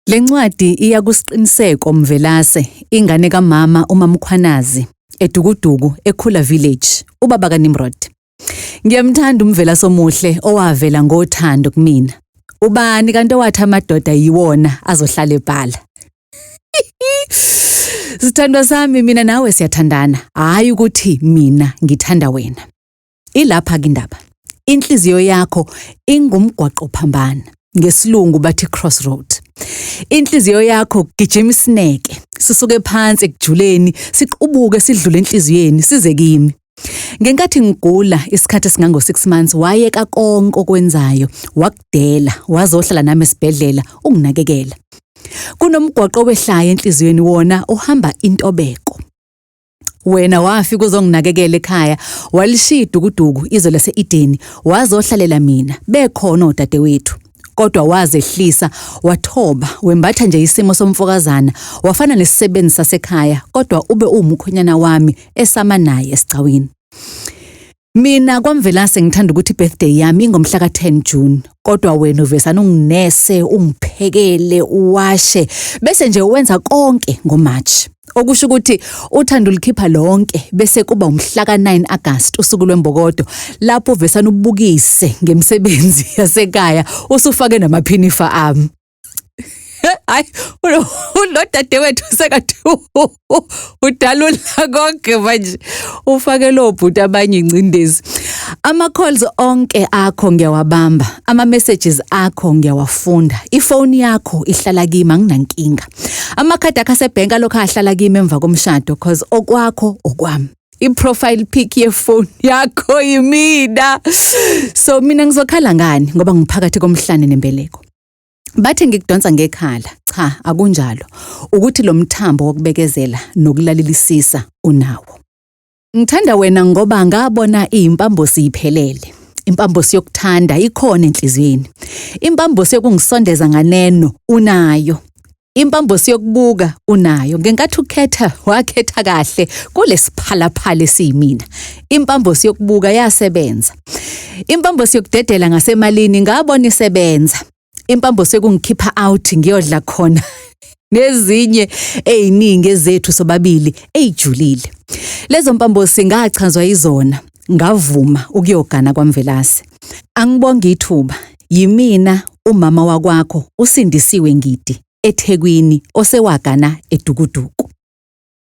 Le ncwadi iyakusiqiniseko Mvelase, ingane kamama uMamkhwanazi, eDukuduku eKhula Village, ubaba kaNimrod. Ngiyamthanda uMvelase omuhle owavela ngothando kumina. Ubani kanti owathi amadoda yiwona azohlala ebhala. Sithandwa sami, mina nawe siyathandana, hayi ukuthi mina ngithanda wena. Ilapha ke indaba. Inhliziyo yakho ingumgwaqo phambana, ngesilungu bathi crossroad. Inhliziyo yakho gijima isineke, sisuke phansi ekujuleni, siqubuke sidlule enhliziyweni size kimi. Ngenkathi ngigula isikhathi singango 6 months wayeka konke okwenzayo, wakudela, wazohlala nami esibhedlela unginakekela. Kunomgwaqo wehlaya enhliziyweni wona uhamba intobeko. Wena wafika uzonginakekela ekhaya, walishiya iDukuduku izwe lase-Edeni, wazohlalela mina, bekhona odadewethu. Kodwa wazehlisa, wathoba, wembatha nje isimo somfokazana, wafana nesisebenzi sasekhaya, kodwa ube umkhwenyana wami esama naye esicawini. Mina kwaMvelase ngithanda ukuthi birthday yami ingomhla ka-10 June, kodwa wena uvesana unginese, ungiphekele, uwashe, bese nje wenza konke ngoMarch. Okusho ukuthi uthanda ulikhipha lonke bese kuba umhla ka-9 August usuku lwembokodo, lapho uvesana ubukise ngemisebenzi yasekhaya usufake namaphinifa ami. Hayi, lo dadewethu sekathi udalula konke manje, ufake lo bhuti abanye ingcindezi. Ama-calls onke akho ngiyawabamba, ama-messages akho ngiyawafunda, ifoni yakho ihlala kimi anginankinga. Amakhadi akho asebhenki alokho ahlala kimi emva komshado cause okwakho okwami. I-profile pic yefoni yakho yimina. So mina ngizokhala ngani ngoba ngiphakathi komhlane nembeleko. Bathe ngikudonsa ngekhala, cha akunjalo, ukuthi lo mthambo wokubekezela nokulalelisisa unawo. Ngithanda wena ngoba ngabona impambosi iphelele, impambosi yokuthanda ikhona enhliziyweni, impambosi yokungisondeza nganeno unayo, impambosi yokubuka unayo. Ngenkathi ukhetha wakhetha kahle kulesiphalaphala esiyimina. Impambosi yokubuka yasebenza, impambosi yokudedela ngasemalini ngabona isebenza, impambosi yokungikhipha out ngiyodla khona nezinye eziningi ezethu sobabili ejulile. Lezo mpambosi ngachazwa izona, ngavuma ukuyogana kwaMvelase. Angibonga ithuba, yimina umama wakwakho usindisiwe ngidi eThekwini osewagana eDukuduku.